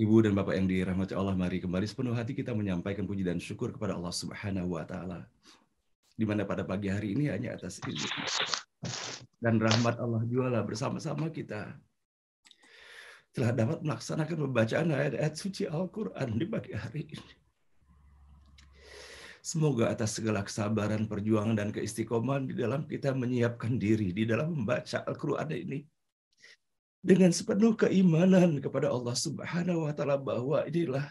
Ibu dan Bapak yang dirahmati Allah, mari kembali sepenuh hati kita menyampaikan puji dan syukur kepada Allah Subhanahu wa Ta'ala. Di mana pada pagi hari ini hanya atas izin dan rahmat Allah jualah bersama-sama kita telah dapat melaksanakan pembacaan ayat-ayat suci Al-Quran di pagi hari ini. Semoga atas segala kesabaran, perjuangan, dan keistiqomahan di dalam kita menyiapkan diri di dalam membaca Al-Quran ini dengan sepenuh keimanan kepada Allah Subhanahu wa Ta'ala bahwa inilah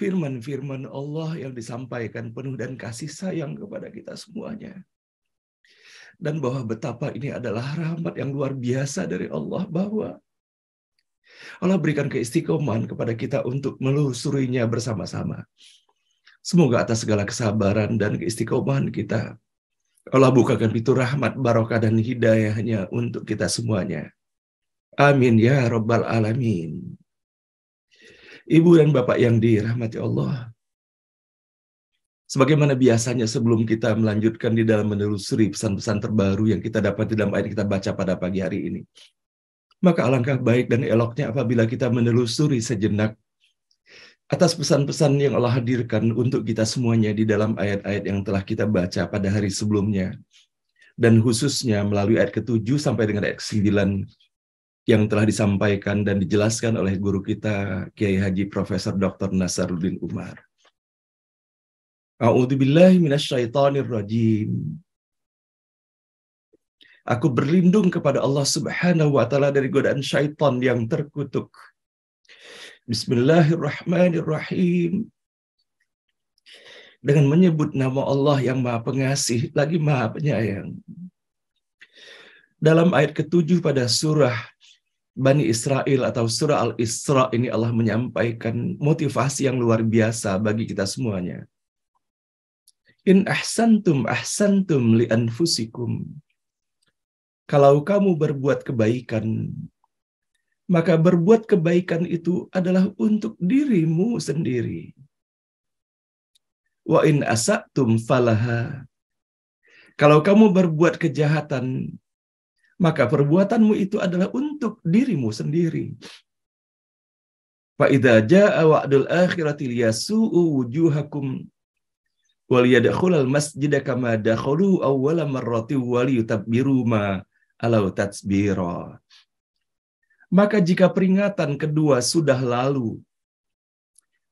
firman-firman Allah yang disampaikan penuh dan kasih sayang kepada kita semuanya. Dan bahwa betapa ini adalah rahmat yang luar biasa dari Allah, bahwa Allah berikan keistiqomahan kepada kita untuk menelusurinya bersama-sama. Semoga atas segala kesabaran dan keistiqomahan kita, Allah bukakan pintu rahmat, barokah, dan hidayahnya untuk kita semuanya. Amin ya Rabbal Alamin. Ibu dan Bapak yang dirahmati Allah, sebagaimana biasanya sebelum kita melanjutkan di dalam menelusuri pesan-pesan terbaru yang kita dapat di dalam ayat yang kita baca pada pagi hari ini, maka alangkah baik dan eloknya apabila kita menelusuri sejenak atas pesan-pesan yang Allah hadirkan untuk kita semuanya di dalam ayat-ayat yang telah kita baca pada hari sebelumnya, dan khususnya melalui ayat ke-7 sampai dengan ayat ke-9 yang telah disampaikan dan dijelaskan oleh guru kita, Kiai Haji Profesor Dr. Nasaruddin Umar. A'udzubillahi minasyaitonirrajim. Aku berlindung kepada Allah Subhanahu wa Ta'ala dari godaan syaitan yang terkutuk. Bismillahirrahmanirrahim. Dengan menyebut nama Allah yang Maha Pengasih lagi Maha Penyayang. Dalam ayat ke-7 pada surah Bani Israel atau surah Al-Isra ini Allah menyampaikan motivasi yang luar biasa bagi kita semuanya. In ahsantum li anfusikum. Kalau kamu berbuat kebaikan, maka berbuat kebaikan itu adalah untuk dirimu sendiri. Wa in asatum falaha. Kalau kamu berbuat kejahatan, maka perbuatanmu itu adalah untuk dirimu sendiri. Fa idza jaa wa'dul akhirati liyasu'u wujuhakum wal yadkhulul masjida kama dakhalu awwala marrati wal yutabbiru ma alau tatsbira. Maka jika peringatan kedua sudah lalu,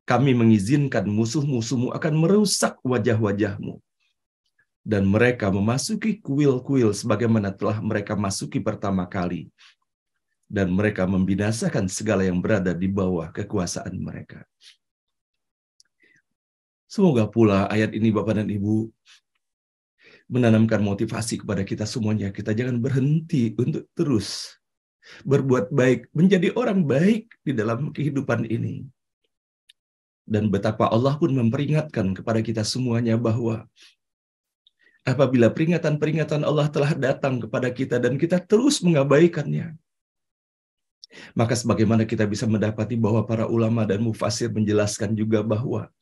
kami mengizinkan musuh-musuhmu akan merusak wajah-wajahmu, dan mereka memasuki kuil-kuil sebagaimana telah mereka masuki pertama kali, dan mereka membinasakan segala yang berada di bawah kekuasaan mereka. Semoga pula ayat ini Bapak dan Ibu menanamkan motivasi kepada kita semuanya. Kita jangan berhenti untuk terus berbuat baik, menjadi orang baik di dalam kehidupan ini. Dan betapa Allah pun memperingatkan kepada kita semuanya bahwa apabila peringatan-peringatan Allah telah datang kepada kita dan kita terus mengabaikannya, maka sebagaimana kita bisa mendapati bahwa para ulama dan mufasir menjelaskan juga bahwa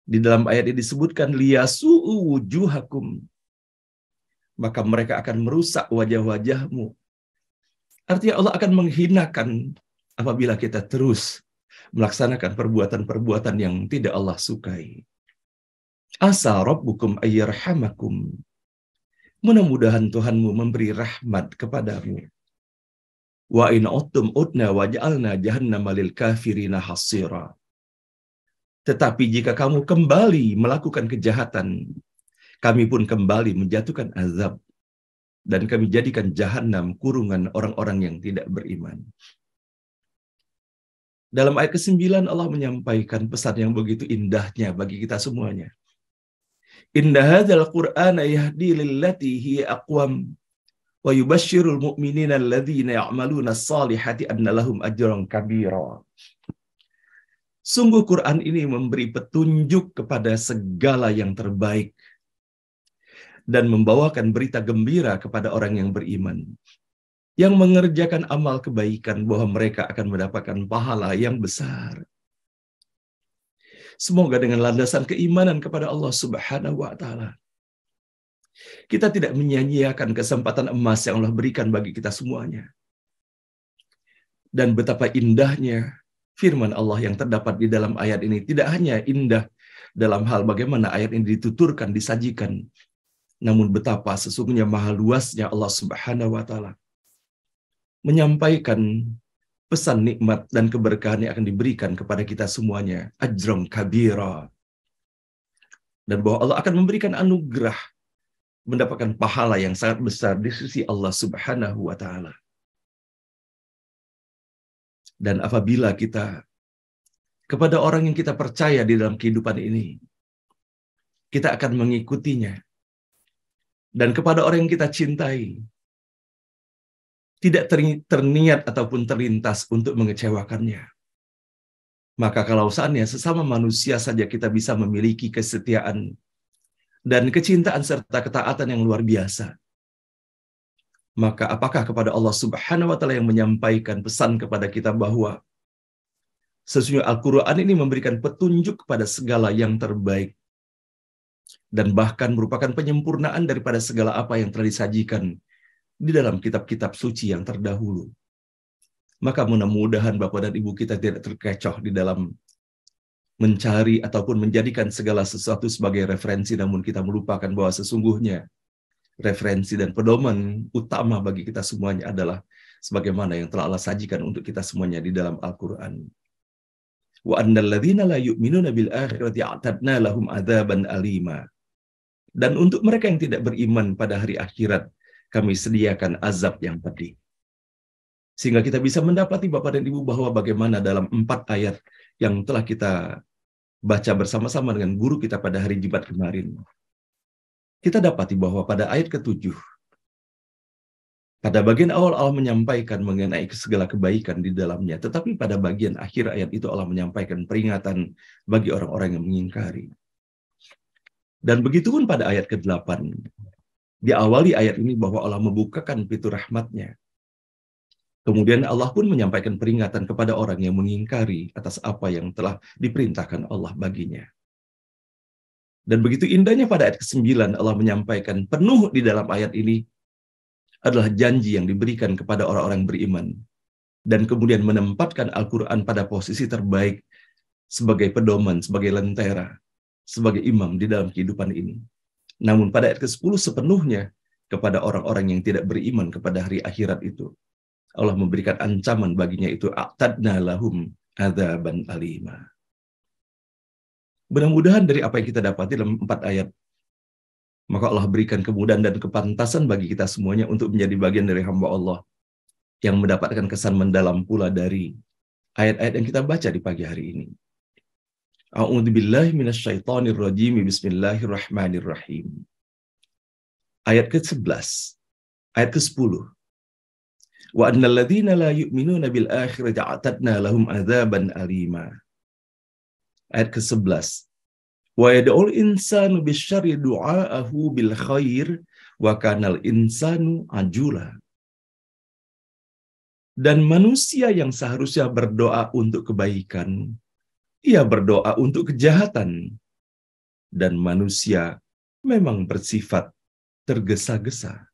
di dalam ayat ini disebutkan liyasu'u wujuhakum, maka mereka akan merusak wajah-wajahmu. Artinya Allah akan menghinakan apabila kita terus melaksanakan perbuatan-perbuatan yang tidak Allah sukai. Asa rabbukum ayyarhamakum. Mudah-mudahan Tuhanmu memberi rahmat kepadamu. Wa in uttum udna wa ja'alna jahannama lil kafirina hasira. Tetapi jika kamu kembali melakukan kejahatan, kami pun kembali menjatuhkan azab, dan kami jadikan jahanam kurungan orang-orang yang tidak beriman. Dalam ayat ke-9 Allah menyampaikan pesan yang begitu indahnya bagi kita semuanya. Inna hadzal qur'ana yahdi lillati hiya aqwam wa yubashshirul mu'minina alladzina ya'maluna as-salihati anna lahum ajran kabira. Sungguh Quran ini memberi petunjuk kepada segala yang terbaik dan membawakan berita gembira kepada orang yang beriman, yang mengerjakan amal kebaikan, bahwa mereka akan mendapatkan pahala yang besar. Semoga dengan landasan keimanan kepada Allah Subhanahu wa Ta'ala, kita tidak menyia-nyiakan kesempatan emas yang Allah berikan bagi kita semuanya. Dan betapa indahnya firman Allah yang terdapat di dalam ayat ini. Tidak hanya indah dalam hal bagaimana ayat ini dituturkan, disajikan, namun betapa sesungguhnya maha luasnya Allah Subhanahu wa Ta'ala menyampaikan pesan nikmat dan keberkahan yang akan diberikan kepada kita semuanya. Ajram kabira. Dan bahwa Allah akan memberikan anugerah, mendapatkan pahala yang sangat besar di sisi Allah Subhanahu wa Ta'ala. Dan apabila kita kepada orang yang kita percaya di dalam kehidupan ini, kita akan mengikutinya. Dan kepada orang yang kita cintai, tidak terniat ataupun terlintas untuk mengecewakannya. Maka kalau seandainya sesama manusia saja kita bisa memiliki kesetiaan dan kecintaan serta ketaatan yang luar biasa, maka apakah kepada Allah Subhanahu wa Ta'ala yang menyampaikan pesan kepada kita bahwa sesungguhnya Al-Quran ini memberikan petunjuk kepada segala yang terbaik dan bahkan merupakan penyempurnaan daripada segala apa yang telah disajikan di dalam kitab-kitab suci yang terdahulu. Maka mudah-mudahan Bapak dan Ibu kita tidak terkecoh di dalam mencari ataupun menjadikan segala sesuatu sebagai referensi, namun kita melupakan bahwa sesungguhnya referensi dan pedoman utama bagi kita semuanya adalah sebagaimana yang telah Allah sajikan untuk kita semuanya di dalam Al-Quran. Wa annal ladzina la yu'minuna bil akhirati a'tadna lahum adzaban alima. Dan untuk mereka yang tidak beriman pada hari akhirat, kami sediakan azab yang pedih. Sehingga kita bisa mendapati Bapak dan Ibu bahwa bagaimana dalam 4 ayat yang telah kita baca bersama-sama dengan guru kita pada hari Jumat kemarin, kita dapati bahwa pada ayat ke-7, pada bagian awal Allah menyampaikan mengenai segala kebaikan di dalamnya, tetapi pada bagian akhir ayat itu Allah menyampaikan peringatan bagi orang-orang yang mengingkari. Dan begitu pun pada ayat ke-8, diawali ayat ini bahwa Allah membukakan pintu rahmat-Nya. Kemudian Allah pun menyampaikan peringatan kepada orang yang mengingkari atas apa yang telah diperintahkan Allah baginya. Dan begitu indahnya pada ayat ke-9 Allah menyampaikan penuh di dalam ayat ini adalah janji yang diberikan kepada orang-orang beriman. Dan kemudian menempatkan Al-Quran pada posisi terbaik sebagai pedoman, sebagai lentera, sebagai imam di dalam kehidupan ini. Namun pada ayat ke-10 sepenuhnya kepada orang-orang yang tidak beriman kepada hari akhirat itu, Allah memberikan ancaman baginya itu, a'tadna lahum adzaban alima. Mudah-mudahan dari apa yang kita dapati dalam 4 ayat, maka Allah berikan kemudahan dan kepantasan bagi kita semuanya untuk menjadi bagian dari hamba Allah yang mendapatkan kesan mendalam pula dari ayat-ayat yang kita baca di pagi hari ini. A'udzubillahi minasyaitonirrajim. Bismillahirrahmanirrahim. Ayat ke-11. Ayat ke-10. Wa annal ladzina la yu'minuna bil akhirati a'tadna lahum adzaban alima. Ayat ke-11. Wa yad'ul insanu bisyarri du'aahu bil khair wa kanal insanu ajula. Dan manusia yang seharusnya berdoa untuk kebaikan, ia berdoa untuk kejahatan. Dan manusia memang bersifat tergesa-gesa.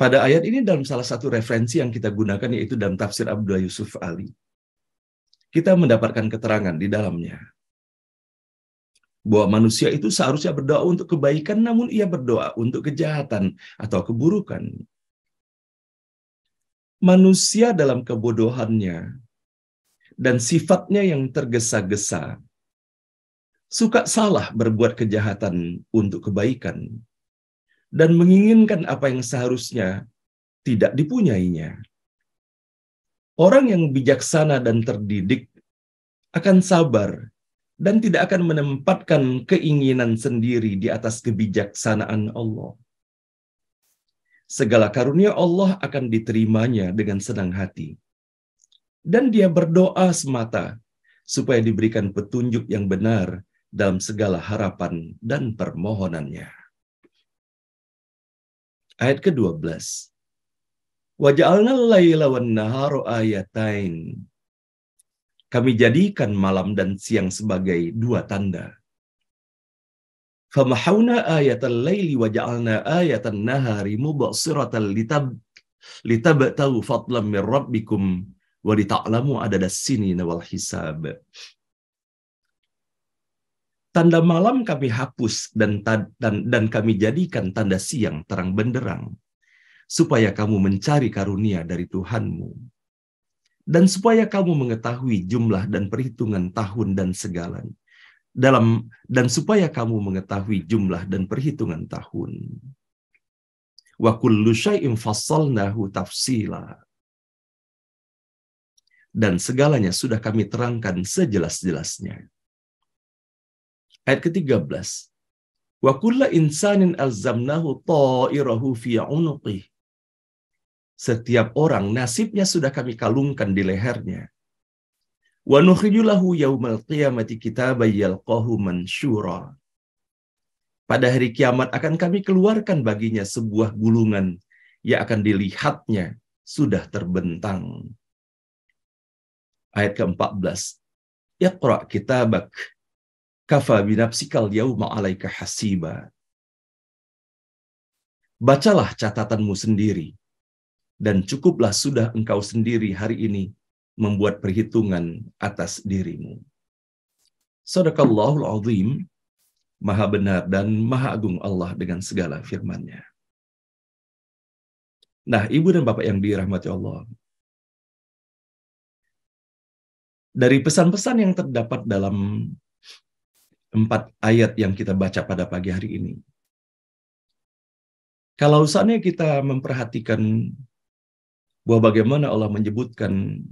Pada ayat ini dalam salah satu referensi yang kita gunakan yaitu dalam tafsir Abdullah Yusuf Ali. Kita mendapatkan keterangan di dalamnya bahwa manusia itu seharusnya berdoa untuk kebaikan, namun ia berdoa untuk kejahatan atau keburukan. Manusia dalam kebodohannya dan sifatnya yang tergesa-gesa, suka salah berbuat kejahatan untuk kebaikan, dan menginginkan apa yang seharusnya tidak dipunyainya. Orang yang bijaksana dan terdidik akan sabar dan tidak akan menempatkan keinginan sendiri di atas kebijaksanaan Allah. Segala karunia Allah akan diterimanya dengan senang hati. Dan dia berdoa semata supaya diberikan petunjuk yang benar dalam segala harapan dan permohonannya. Ayat ke-12. Wa ja'alnal laila wan nahara ayatain. Kami jadikan malam dan siang sebagai 2 tanda. Famahawna ayatal laili wa ja'alna ayatan nahari mubsiratan litabtagu fadlan min rabbikum wa lita'lamu adadas sinina wal hisab. Tanda malam kami hapus dan kami jadikan tanda siang terang benderang, supaya kamu mencari karunia dari Tuhanmu, dan supaya kamu mengetahui jumlah dan perhitungan tahun dan segalanya, dan supaya kamu mengetahui jumlah dan perhitungan tahun. Wa kullu syai'in fassalnahu tafsila. Dan segalanya sudah kami terangkan sejelas-jelasnya. Ayat ke-13. Wa kulla insanin alzamnahu ta'irahu fi 'unuqih. Setiap orang nasibnya sudah kami kalungkan di lehernya. Wa nukhriju lahu yaumal qiyamati kitaban yalqahu mansyura. Pada hari kiamat akan kami keluarkan baginya sebuah gulungan yang akan dilihatnya sudah terbentang. Ayat ke-14. Iqra kitabak kafa binafsikal yauma 'alaika hasiba. Bacalah catatanmu sendiri, dan cukuplah sudah engkau sendiri hari ini membuat perhitungan atas dirimu. Shadaqallahul azim. Maha benar dan maha agung Allah dengan segala firman-Nya. Nah, Ibu dan Bapak yang dirahmati Allah, dari pesan-pesan yang terdapat dalam 4 ayat yang kita baca pada pagi hari ini, kalau seandainya kita memperhatikan bahwa bagaimana Allah menyebutkan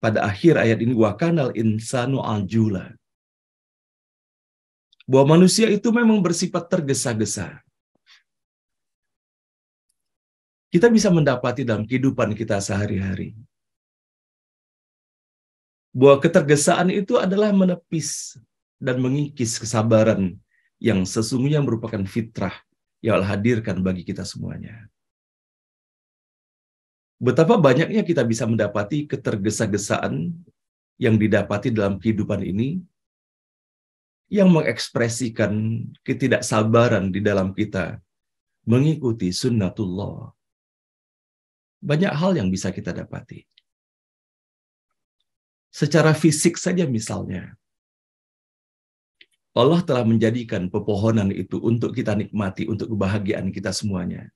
pada akhir ayat ini, wa kanal insanu ajula, bahwa manusia itu memang bersifat tergesa-gesa. Kita bisa mendapati dalam kehidupan kita sehari-hari bahwa ketergesaan itu adalah menepis dan mengikis kesabaran yang sesungguhnya merupakan fitrah yang Allah hadirkan bagi kita semuanya. Betapa banyaknya kita bisa mendapati ketergesa-gesaan yang didapati dalam kehidupan ini, yang mengekspresikan ketidaksabaran di dalam kita mengikuti sunnatullah. Banyak hal yang bisa kita dapati. Secara fisik saja misalnya, Allah telah menjadikan pepohonan itu untuk kita nikmati, untuk kebahagiaan kita semuanya.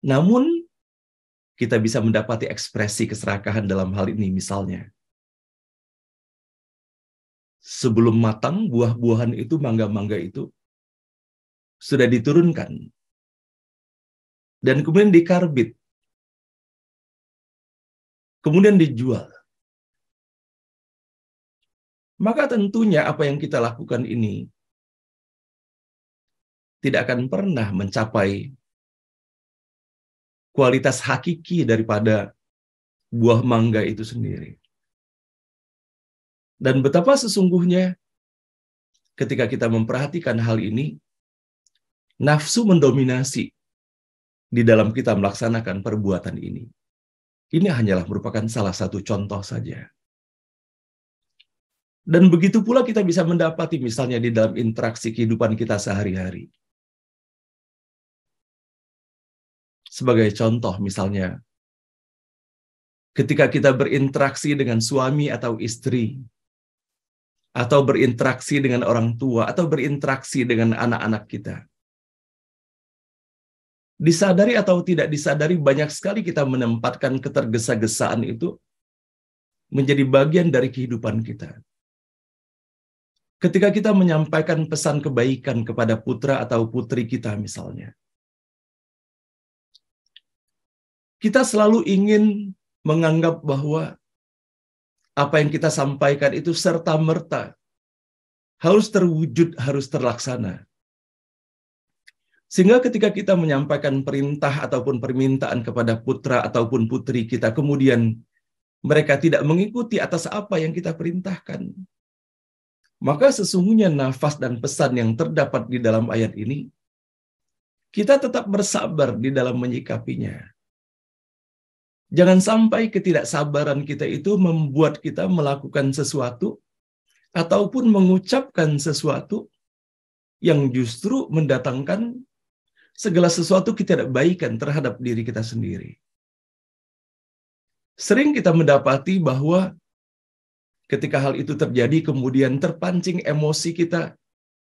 Namun, kita bisa mendapati ekspresi keserakahan dalam hal ini misalnya. Sebelum matang, buah-buahan itu, mangga-mangga itu, sudah diturunkan. Dan kemudian dikarbit. Kemudian dijual. Maka tentunya apa yang kita lakukan ini tidak akan pernah mencapai kualitas hakiki daripada buah mangga itu sendiri. Dan betapa sesungguhnya ketika kita memperhatikan hal ini, nafsu mendominasi di dalam kita melaksanakan perbuatan ini. Ini hanyalah merupakan salah satu contoh saja. Dan begitu pula kita bisa mendapati misalnya di dalam interaksi kehidupan kita sehari-hari. Sebagai contoh misalnya, ketika kita berinteraksi dengan suami atau istri, atau berinteraksi dengan orang tua, atau berinteraksi dengan anak-anak kita. Disadari atau tidak disadari, banyak sekali kita menempatkan ketergesa-gesaan itu menjadi bagian dari kehidupan kita. Ketika kita menyampaikan pesan kebaikan kepada putra atau putri kita misalnya, kita selalu ingin menganggap bahwa apa yang kita sampaikan itu serta-merta harus terwujud, harus terlaksana. Sehingga ketika kita menyampaikan perintah ataupun permintaan kepada putra ataupun putri kita, kemudian mereka tidak mengikuti atas apa yang kita perintahkan, maka sesungguhnya nafas dan pesan yang terdapat di dalam ayat ini, kita tetap bersabar di dalam menyikapinya. Jangan sampai ketidaksabaran kita itu membuat kita melakukan sesuatu ataupun mengucapkan sesuatu yang justru mendatangkan segala sesuatu kita tidak baikan terhadap diri kita sendiri. Sering kita mendapati bahwa ketika hal itu terjadi, kemudian terpancing emosi kita,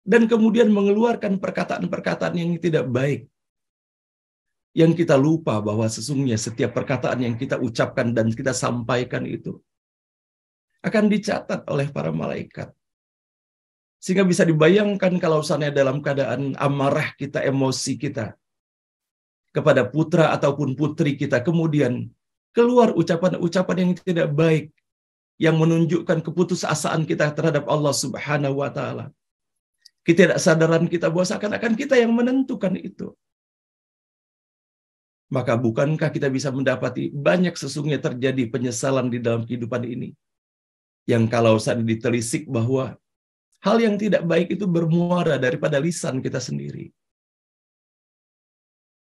dan kemudian mengeluarkan perkataan-perkataan yang tidak baik. Yang kita lupa bahwa sesungguhnya setiap perkataan yang kita ucapkan dan kita sampaikan itu akan dicatat oleh para malaikat. Sehingga bisa dibayangkan kalau misalnya dalam keadaan amarah kita, emosi kita, kepada putra ataupun putri kita, kemudian keluar ucapan-ucapan yang tidak baik, yang menunjukkan keputusasaan kita terhadap Allah Subhanahu wa Ta'ala. Ketidaksadaran kita bahwa seakan-akan kita yang menentukan itu. Maka bukankah kita bisa mendapati banyak sesungguhnya terjadi penyesalan di dalam kehidupan ini, yang kalau saat ditelisik bahwa hal yang tidak baik itu bermuara daripada lisan kita sendiri.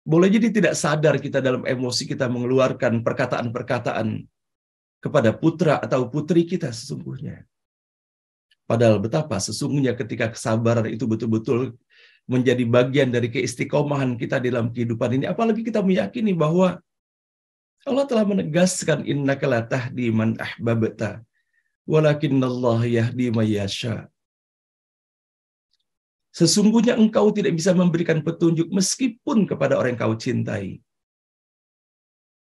Boleh jadi tidak sadar kita dalam emosi kita mengeluarkan perkataan-perkataan kepada putra atau putri kita sesungguhnya. Padahal betapa sesungguhnya ketika kesabaran itu betul-betul menjadi bagian dari keistiqomahan kita dalam kehidupan ini. Apalagi kita meyakini bahwa Allah telah menegaskan innaka la tahdi man ahbabta walakinnallaha yahdi may yasha. Sesungguhnya engkau tidak bisa memberikan petunjuk meskipun kepada orang yang kau cintai.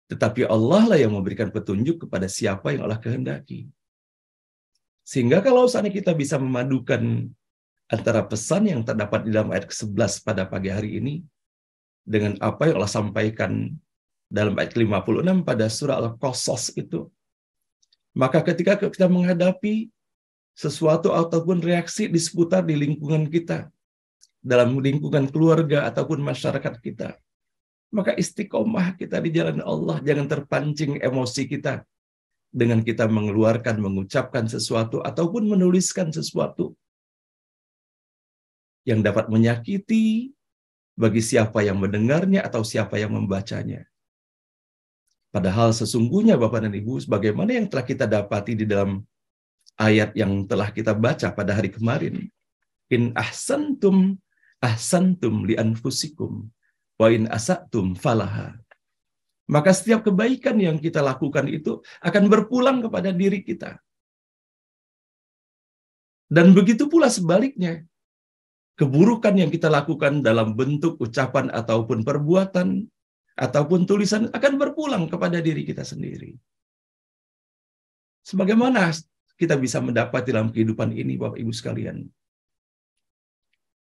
Tetapi Allah lah yang memberikan petunjuk kepada siapa yang Allah kehendaki. Sehingga kalau saatnya kita bisa memadukan antara pesan yang terdapat di dalam ayat ke-11 pada pagi hari ini dengan apa yang Allah sampaikan dalam ayat 56 pada surah Al-Qasas itu, maka ketika kita menghadapi sesuatu ataupun reaksi di seputar di lingkungan kita, dalam lingkungan keluarga ataupun masyarakat kita, maka istiqomah kita di jalan Allah, jangan terpancing emosi kita dengan kita mengeluarkan, mengucapkan sesuatu ataupun menuliskan sesuatu yang dapat menyakiti bagi siapa yang mendengarnya atau siapa yang membacanya. Padahal sesungguhnya Bapak dan Ibu, sebagaimana yang telah kita dapati di dalam ayat yang telah kita baca pada hari kemarin, in ahsantum li anfusikum wa in asatum falaha. Maka setiap kebaikan yang kita lakukan itu akan berpulang kepada diri kita. Dan begitu pula sebaliknya, keburukan yang kita lakukan dalam bentuk ucapan ataupun perbuatan ataupun tulisan akan berpulang kepada diri kita sendiri. Sebagaimana kita bisa mendapat dalam kehidupan ini, Bapak Ibu sekalian,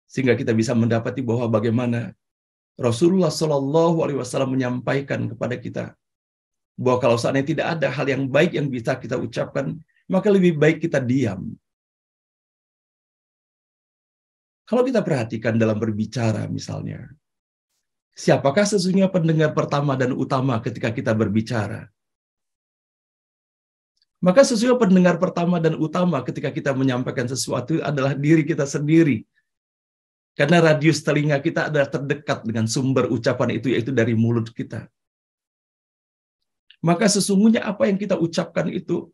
sehingga kita bisa mendapati bahwa bagaimana Rasulullah Shallallahu Alaihi Wasallam menyampaikan kepada kita bahwa kalau seandainya tidak ada hal yang baik yang bisa kita ucapkan, maka lebih baik kita diam. Kalau kita perhatikan dalam berbicara misalnya, siapakah sesungguhnya pendengar pertama dan utama ketika kita berbicara? Maka sesungguhnya pendengar pertama dan utama ketika kita menyampaikan sesuatu adalah diri kita sendiri. Karena radius telinga kita adalah terdekat dengan sumber ucapan itu, yaitu dari mulut kita. Maka sesungguhnya apa yang kita ucapkan itu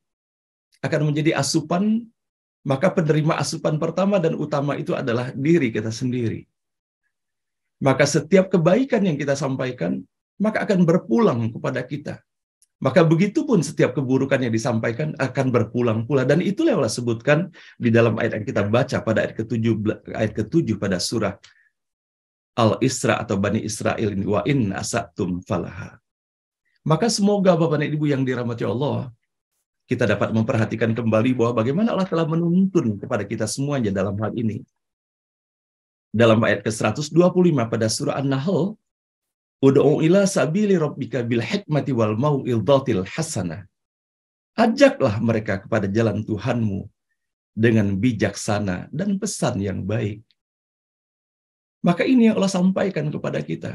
akan menjadi asupan, maka penerima asupan pertama dan utama itu adalah diri kita sendiri. Maka setiap kebaikan yang kita sampaikan, maka akan berpulang kepada kita. Maka begitu pun setiap keburukan yang disampaikan akan berpulang pula. Dan itulah yang Allah sebutkan di dalam ayat yang kita baca pada ayat ke-7 pada surah Al-Isra atau Bani Israel ini, wa in asatum falaha. Maka semoga Bapak dan Ibu yang dirahmati Allah, kita dapat memperhatikan kembali bahwa bagaimana Allah telah menuntun kepada kita semuanya dalam hal ini. Dalam ayat ke-125 pada surah An-Nahl, ud'u ila sabili rabbika bil hikmati wal mau'izatil hasanah. Ajaklah mereka kepada jalan Tuhanmu dengan bijaksana dan pesan yang baik. Maka ini yang Allah sampaikan kepada kita.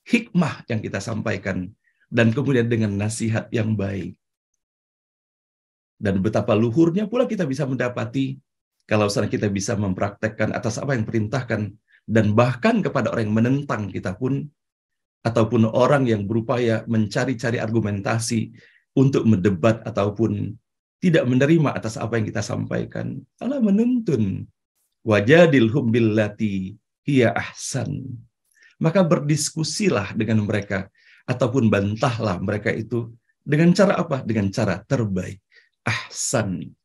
Hikmah yang kita sampaikan dan kemudian dengan nasihat yang baik. Dan betapa luhurnya pula kita bisa mendapati kalau kita bisa mempraktekkan atas apa yang perintahkan, dan bahkan kepada orang yang menentang kita pun, ataupun orang yang berupaya mencari-cari argumentasi untuk mendebat ataupun tidak menerima atas apa yang kita sampaikan, Allah menuntun wajadilhum billati hiya ahsan. maka berdiskusilah dengan mereka, ataupun bantahlah mereka itu dengan cara apa? Dengan cara terbaik. Ahsan.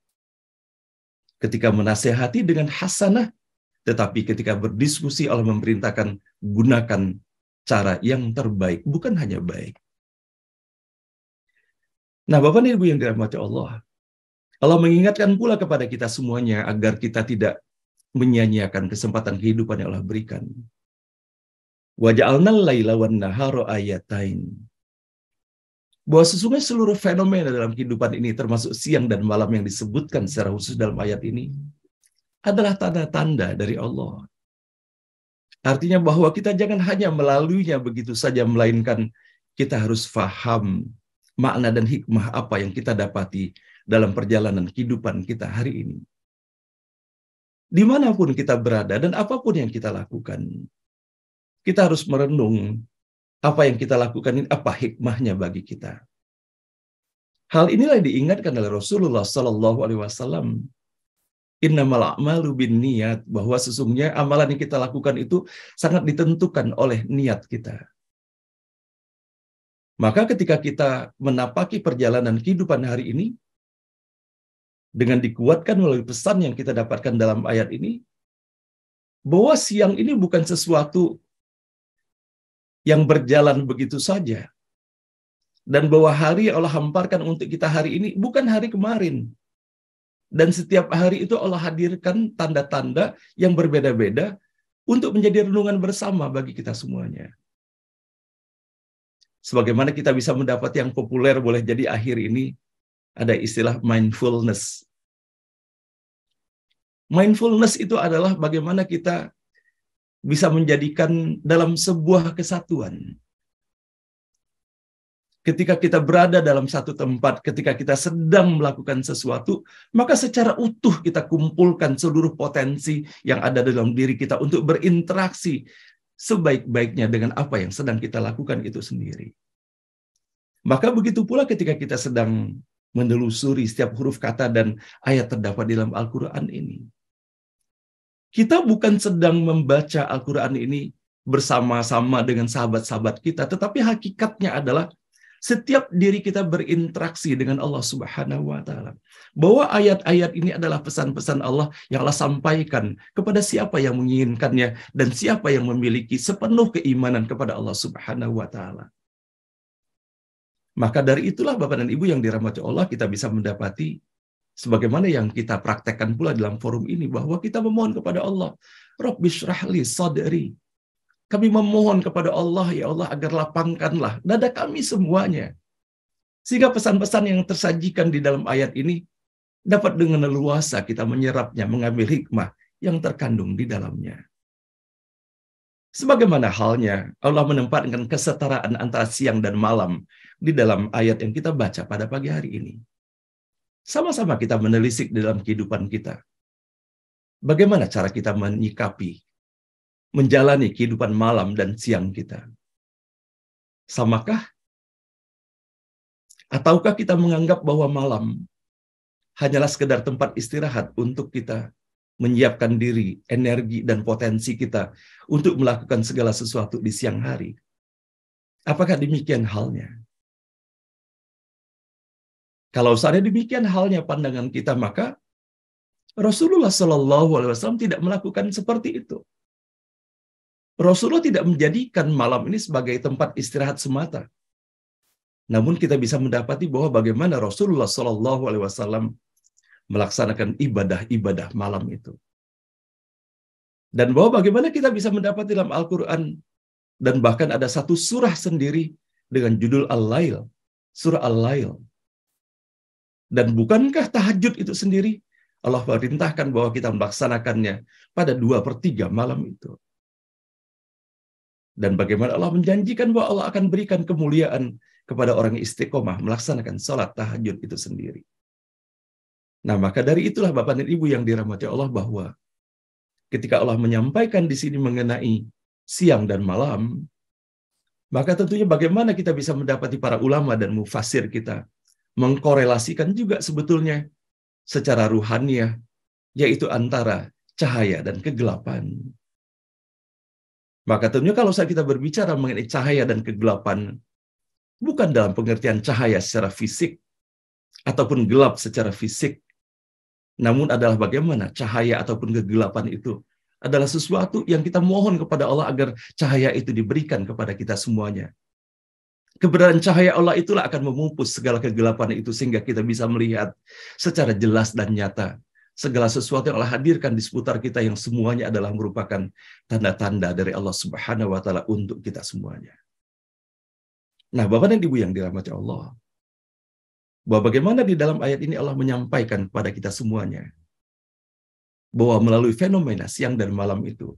Ketika menasehati dengan hasanah, tetapi ketika berdiskusi Allah memerintahkan gunakan cara yang terbaik, bukan hanya baik. Nah, Bapak dan Ibu yang dirahmati Allah, Allah mengingatkan pula kepada kita semuanya agar kita tidak menyia-nyiakan kesempatan kehidupan yang Allah berikan. Wa ja'alnal laila wan nahara ayatain. Bahwa sesungguhnya seluruh fenomena dalam kehidupan ini, termasuk siang dan malam yang disebutkan secara khusus dalam ayat ini, adalah tanda-tanda dari Allah. Artinya bahwa kita jangan hanya melaluinya begitu saja, melainkan kita harus faham makna dan hikmah apa yang kita dapati dalam perjalanan kehidupan kita hari ini. Dimanapun kita berada dan apapun yang kita lakukan, kita harus merenung apa yang kita lakukan ini, apa hikmahnya bagi kita. Hal inilah yang diingatkan oleh Rasulullah Sallallahu Alaihi Wasallam. Innamal a'malu binniyat, bahwa sesungguhnya amalan yang kita lakukan itu sangat ditentukan oleh niat kita. Maka ketika kita menapaki perjalanan kehidupan hari ini, dengan dikuatkan melalui pesan yang kita dapatkan dalam ayat ini, bahwa siang ini bukan sesuatu yang berjalan begitu saja. Dan bahwa hari yang Allah hamparkan untuk kita hari ini bukan hari kemarin. Dan setiap hari itu Allah hadirkan tanda-tanda yang berbeda-beda untuk menjadi renungan bersama bagi kita semuanya. Sebagaimana kita bisa mendapat yang populer boleh jadi akhir ini, ada istilah mindfulness. Mindfulness itu adalah bagaimana kita bisa menjadikan dalam sebuah kesatuan. Ketika kita berada dalam satu tempat, ketika kita sedang melakukan sesuatu, maka secara utuh kita kumpulkan seluruh potensi yang ada dalam diri kita untuk berinteraksi sebaik-baiknya dengan apa yang sedang kita lakukan itu sendiri. Maka begitu pula ketika kita sedang menelusuri setiap huruf kata dan ayat terdapat di dalam Al-Quran ini. Kita bukan sedang membaca Al-Quran ini bersama-sama dengan sahabat-sahabat kita, tetapi hakikatnya adalah setiap diri kita berinteraksi dengan Allah Subhanahu wa Ta'ala. Bahwa ayat-ayat ini adalah pesan-pesan Allah yang Allah sampaikan kepada siapa yang menginginkannya dan siapa yang memiliki sepenuh keimanan kepada Allah Subhanahu wa Ta'ala. Maka dari itulah Bapak dan Ibu yang dirahmati Allah, kita bisa mendapati sebagaimana yang kita praktekkan pula dalam forum ini, bahwa kita memohon kepada Allah, Rabbi syrahli sadri. Kami memohon kepada Allah, ya Allah, agar lapangkanlah dada kami semuanya. Sehingga pesan-pesan yang tersajikan di dalam ayat ini dapat dengan leluasa kita menyerapnya, mengambil hikmah yang terkandung di dalamnya. Sebagaimana halnya Allah menempatkan kesetaraan antara siang dan malam di dalam ayat yang kita baca pada pagi hari ini. Sama-sama kita menelisik dalam kehidupan kita. Bagaimana cara kita menyikapi, menjalani kehidupan malam dan siang kita? Samakah? Ataukah kita menganggap bahwa malam hanyalah sekedar tempat istirahat untuk kita menyiapkan diri, energi, dan potensi kita untuk melakukan segala sesuatu di siang hari? Apakah demikian halnya? Kalau seandainya demikian halnya pandangan kita, maka Rasulullah SAW tidak melakukan seperti itu. Rasulullah tidak menjadikan malam ini sebagai tempat istirahat semata. Namun kita bisa mendapati bahwa bagaimana Rasulullah SAW melaksanakan ibadah-ibadah malam itu. Dan bahwa bagaimana kita bisa mendapati dalam Al-Quran, dan bahkan ada satu surah sendiri dengan judul Al-Lail, surah Al-Lail. Dan bukankah tahajud itu sendiri Allah perintahkan bahwa kita melaksanakannya pada 2/3 malam itu. Dan bagaimana Allah menjanjikan bahwa Allah akan berikan kemuliaan kepada orang yang istiqomah melaksanakan sholat tahajud itu sendiri. Nah, maka dari itulah Bapak dan Ibu yang dirahmati Allah, bahwa ketika Allah menyampaikan di sini mengenai siang dan malam, maka tentunya bagaimana kita bisa mendapati para ulama dan mufassir kita mengkorelasikan juga sebetulnya secara ruhaniah, yaitu antara cahaya dan kegelapan. Maka tentunya kalau kita berbicara mengenai cahaya dan kegelapan, bukan dalam pengertian cahaya secara fisik, ataupun gelap secara fisik, namun adalah bagaimana cahaya ataupun kegelapan itu adalah sesuatu yang kita mohon kepada Allah agar cahaya itu diberikan kepada kita semuanya. Keberadaan cahaya Allah itulah akan memupus segala kegelapan itu sehingga kita bisa melihat secara jelas dan nyata segala sesuatu yang Allah hadirkan di seputar kita yang semuanya adalah merupakan tanda-tanda dari Allah Subhanahu wa taala untuk kita semuanya. Nah, Bapak dan Ibu yang dirahmati Allah, bahwa bagaimana di dalam ayat ini Allah menyampaikan kepada kita semuanya bahwa melalui fenomena siang dan malam itu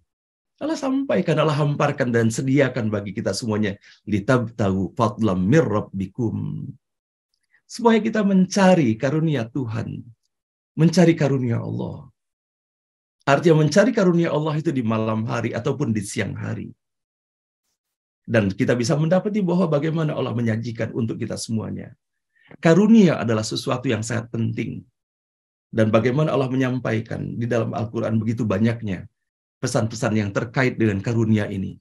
Allah sampaikan, Allah hamparkan dan sediakan bagi kita semuanya litabtahu fadlam mir rabbikum, supaya kita mencari karunia Tuhan, mencari karunia Allah. Artinya mencari karunia Allah itu di malam hari ataupun di siang hari. Dan kita bisa mendapati bahwa bagaimana Allah menyajikan untuk kita semuanya. Karunia adalah sesuatu yang sangat penting. Dan bagaimana Allah menyampaikan di dalam Al-Quran begitu banyaknya pesan-pesan yang terkait dengan karunia ini.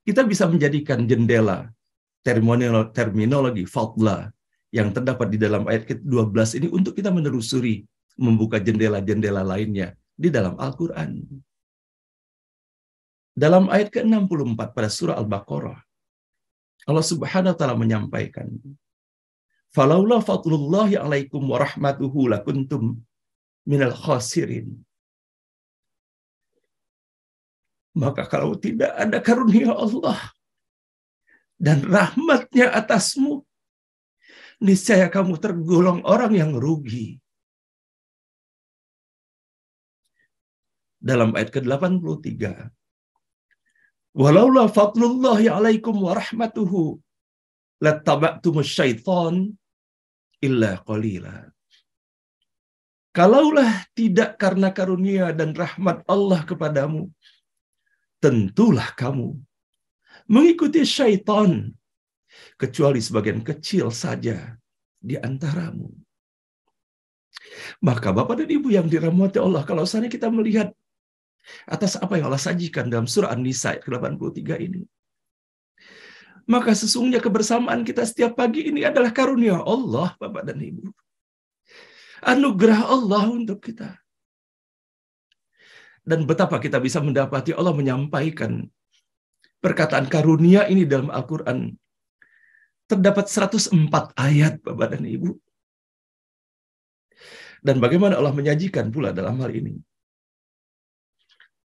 Kita bisa menjadikan jendela terminologi fadla yang terdapat di dalam ayat ke-12 ini untuk kita menelusuri, membuka jendela-jendela lainnya di dalam Al-Quran. Dalam ayat ke-64 pada surah Al-Baqarah, Allah Subhanahu wa taala menyampaikan, "Falaula fadlullahi 'alaikum wa rahmatuhu lakuntum minal khasirin." Maka kalau tidak ada karunia Allah dan rahmatnya atasmu, niscaya kamu tergolong orang yang rugi. Dalam ayat ke-83, "Walaula fadlullahi 'alaikum wa rahmatuhu lattaba'tumus syaitan illa qalila." Kalaulah tidak karena karunia dan rahmat Allah kepadamu, tentulah kamu mengikuti syaitan, kecuali sebagian kecil saja di antaramu. Maka Bapak dan Ibu yang dirahmati Allah, kalau seandainya kita melihat atas apa yang Allah sajikan dalam surah An-Nisa ayat ke-83 ini, maka sesungguhnya kebersamaan kita setiap pagi ini adalah karunia Allah, Bapak dan Ibu. Anugerah Allah untuk kita. Dan betapa kita bisa mendapati Allah menyampaikan perkataan karunia ini dalam Al-Quran. Terdapat 104 ayat, Bapak dan Ibu. Dan bagaimana Allah menyajikan pula dalam hal ini.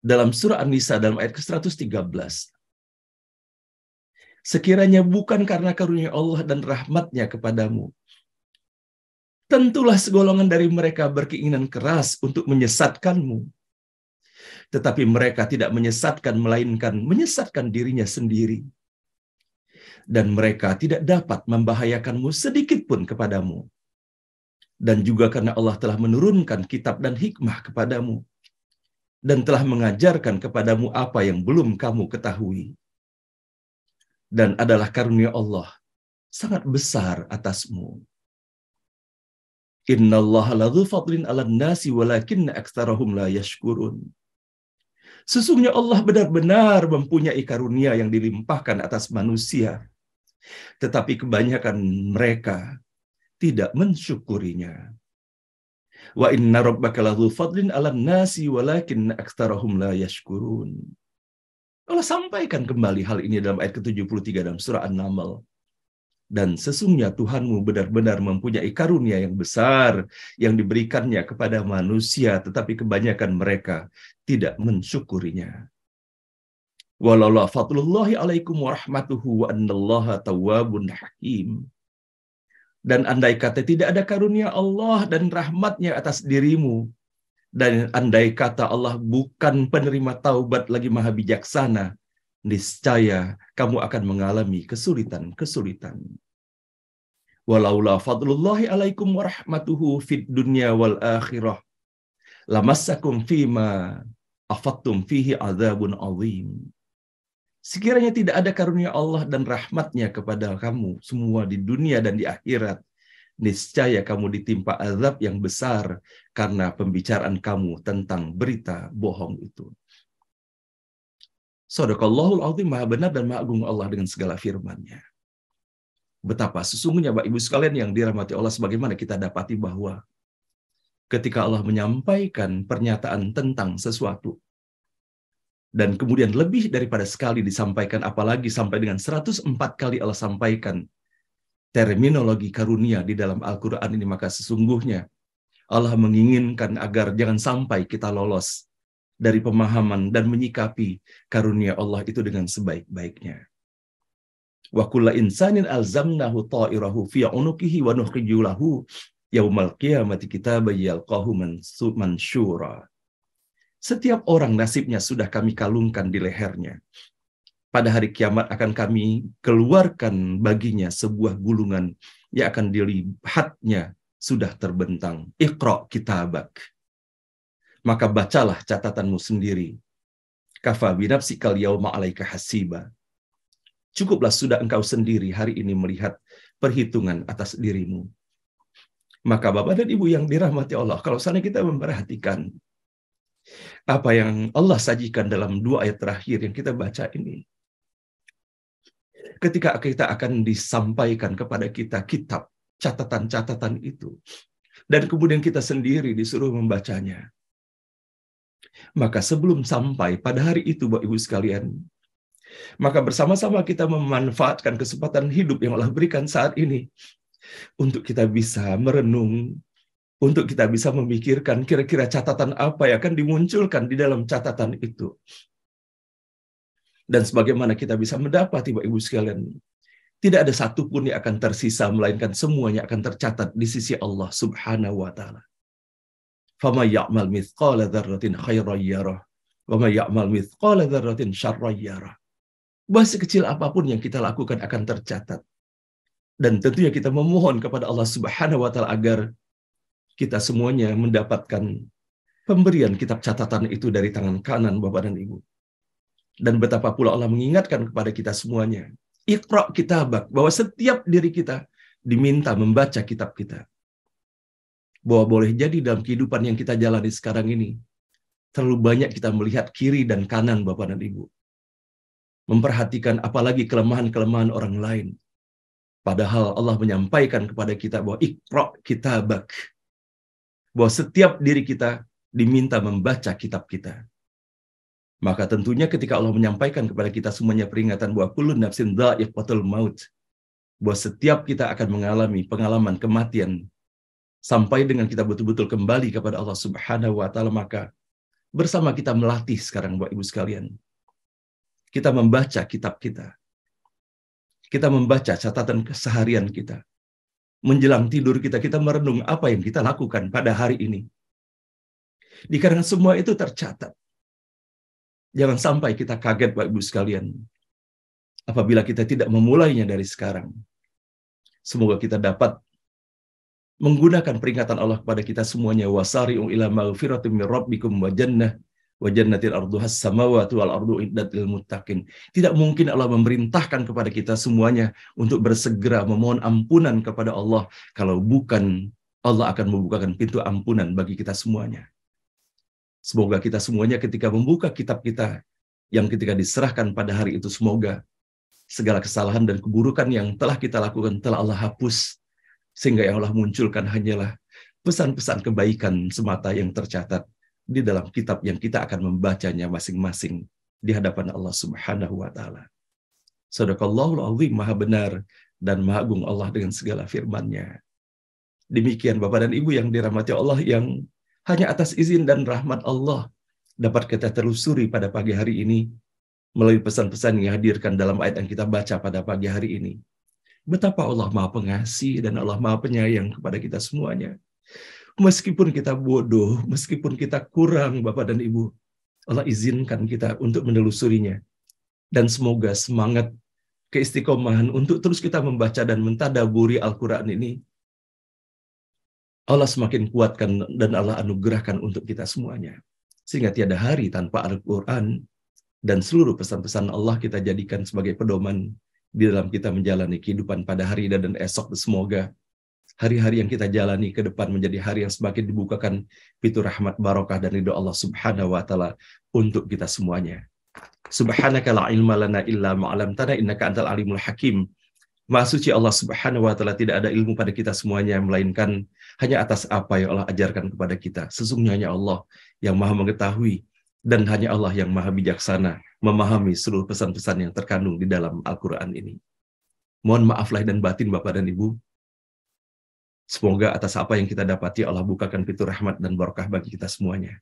Dalam surah An-Nisa dalam ayat ke-113. Sekiranya bukan karena karunia Allah dan rahmatnya kepadamu, tentulah segolongan dari mereka berkeinginan keras untuk menyesatkanmu. Tetapi mereka tidak menyesatkan, melainkan menyesatkan dirinya sendiri. Dan mereka tidak dapat membahayakanmu sedikit pun kepadamu. Dan juga karena Allah telah menurunkan kitab dan hikmah kepadamu. Dan telah mengajarkan kepadamu apa yang belum kamu ketahui. Dan adalah karunia Allah sangat besar atasmu. Innallaha ladzu fadlin 'alan nasi walakinna aktsarahum la yashkurun. Sesungguhnya Allah benar-benar mempunyai karunia yang dilimpahkan atas manusia, tetapi kebanyakan mereka tidak mensyukurinya. Wa inna rabbaka ladzu fadlin 'alan nasi walakinna aktsarahum la yashkurun. Allah sampaikan kembali hal ini dalam ayat ke-73 dalam surah An-Naml. Dan sesungguhnya Tuhanmu benar-benar mempunyai karunia yang besar yang diberikannya kepada manusia, tetapi kebanyakan mereka tidak mensyukurinya. Walaula fadlullahi 'alaikum wa rahmatuhu wa annallaha tawwabun hakim. Dan andai kata tidak ada karunia Allah dan rahmatnya atas dirimu, dan andai kata Allah bukan penerima taubat lagi maha bijaksana, niscaya kamu akan mengalami kesulitan-kesulitan. Walaula fadlullahi 'alaikum wa rahmatuhu fid dunya wal akhirah lamassakum fima afattum fihi adzabun azim. Sekiranya tidak ada karunia Allah dan rahmatnya kepada kamu semua di dunia dan di akhirat, niscaya kamu ditimpa azab yang besar karena pembicaraan kamu tentang berita bohong itu. Shadaqallahul azim, maha benar dan maha agung Allah dengan segala firman-Nya. Betapa sesungguhnya Bapak Ibu sekalian yang dirahmati Allah, sebagaimana kita dapati bahwa ketika Allah menyampaikan pernyataan tentang sesuatu, dan kemudian lebih daripada sekali disampaikan, apalagi sampai dengan 104 kali Allah sampaikan terminologi karunia di dalam Al-Quran ini, maka sesungguhnya Allah menginginkan agar jangan sampai kita lolos dari pemahaman dan menyikapi karunia Allah itu dengan sebaik-baiknya. Wa kulla insanin alzamnahu ta'irahu fi 'unuqihi wa nukhriju lahu yaumal qiyamati kitaban yalqahu mansyura. Setiap orang nasibnya sudah kami kalungkan di lehernya. Pada hari kiamat akan kami keluarkan baginya sebuah gulungan yang akan dilihatnya sudah terbentang. Iqra kitabak. Maka bacalah catatanmu sendiri. Kafa binafsikal yauma 'alaika hasiba. Cukuplah sudah engkau sendiri hari ini melihat perhitungan atas dirimu. Maka Bapak dan Ibu yang dirahmati Allah, kalau sana kita memperhatikan apa yang Allah sajikan dalam 2 ayat terakhir yang kita baca ini, ketika kita akan disampaikan kepada kita kitab, catatan-catatan itu, dan kemudian kita sendiri disuruh membacanya, maka sebelum sampai pada hari itu Bapak Ibu sekalian, maka bersama-sama kita memanfaatkan kesempatan hidup yang Allah berikan saat ini untuk kita bisa merenung, untuk kita bisa memikirkan kira-kira catatan apa yang akan dimunculkan di dalam catatan itu. Dan sebagaimana kita bisa mendapati Bapak Ibu sekalian, tidak ada satupun yang akan tersisa, melainkan semuanya akan tercatat di sisi Allah Subhanahu wa Ta'ala. Faman ya'mal mithqala dzarratin khairan yarah, wa man ya'mal mithqala dzarratin syarran yarah. Bahwa sekecil apapun yang kita lakukan akan tercatat. Dan tentunya kita memohon kepada Allah Subhanahu wa Ta'ala agar kita semuanya mendapatkan pemberian kitab catatan itu dari tangan kanan Bapak dan Ibu. Dan betapa pula Allah mengingatkan kepada kita semuanya, Iqra kitabak, bahwa setiap diri kita diminta membaca kitab kita. Bahwa boleh jadi dalam kehidupan yang kita jalani sekarang ini, terlalu banyak kita melihat kiri dan kanan Bapak dan Ibu. Memperhatikan apalagi kelemahan-kelemahan orang lain. Padahal Allah menyampaikan kepada kita bahwa Iqra kitabak, bahwa setiap diri kita diminta membaca kitab kita. Maka tentunya ketika Allah menyampaikan kepada kita semuanya peringatan bahwa kullu nafsin dha'iqatul maut, bahwa setiap kita akan mengalami pengalaman kematian sampai dengan kita betul-betul kembali kepada Allah Subhanahu wa Ta'ala, maka bersama kita melatih sekarang Bapak Ibu sekalian. Kita membaca kitab kita. Kita membaca catatan keseharian kita. Menjelang tidur kita merenung apa yang kita lakukan pada hari ini. Dikarenakan semua itu tercatat. Jangan sampai kita kaget Bapak Ibu sekalian, apabila kita tidak memulainya dari sekarang. Semoga kita dapat menggunakan peringatan Allah kepada kita semuanya, wasari'u ila maghfiratin min rabbikum wa jannatin arduhas samawati wal ardu iddat lil muttaqin. Tidak mungkin Allah memerintahkan kepada kita semuanya untuk bersegera memohon ampunan kepada Allah kalau bukan Allah akan membukakan pintu ampunan bagi kita semuanya. Semoga kita semuanya ketika membuka kitab kita yang ketika diserahkan pada hari itu, semoga segala kesalahan dan keburukan yang telah kita lakukan telah Allah hapus, sehingga yang Allah munculkan hanyalah pesan-pesan kebaikan semata yang tercatat di dalam kitab yang kita akan membacanya masing-masing di hadapan Allah Subhanahu wa Ta'ala. Shadaqallahul azim, maha benar dan maha agung Allah dengan segala firman-Nya. Demikian Bapak dan Ibu yang dirahmati Allah, yang hanya atas izin dan rahmat Allah dapat kita telusuri pada pagi hari ini melalui pesan-pesan yang dihadirkan dalam ayat yang kita baca pada pagi hari ini. Betapa Allah Maha Pengasih dan Allah Maha Penyayang kepada kita semuanya. Meskipun kita bodoh, meskipun kita kurang Bapak dan Ibu, Allah izinkan kita untuk menelusurinya. Dan semoga semangat keistiqomahan untuk terus kita membaca dan mentadaburi Al-Quran ini Allah semakin kuatkan dan Allah anugerahkan untuk kita semuanya. Sehingga tiada hari tanpa Al-Quran dan seluruh pesan-pesan Allah kita jadikan sebagai pedoman di dalam kita menjalani kehidupan pada hari dan esok. Semoga hari-hari yang kita jalani ke depan menjadi hari yang semakin dibukakan pintu rahmat, barokah, dan ridho Allah Subhanahu wa Ta'ala untuk kita semuanya. Subhanaka la ilma lana illa ma 'allamtana innaka antal alimul hakim. Maha suci Allah Subhanahu wa taala, tidak ada ilmu pada kita semuanya melainkan hanya atas apa yang Allah ajarkan kepada kita. Sesungguhnya hanya Allah yang Maha mengetahui dan hanya Allah yang Maha bijaksana memahami seluruh pesan-pesan yang terkandung di dalam Al-Qur'an ini. Mohon maaf lahir dan batin Bapak dan Ibu. Semoga atas apa yang kita dapati Allah bukakan pintu rahmat dan berkah bagi kita semuanya.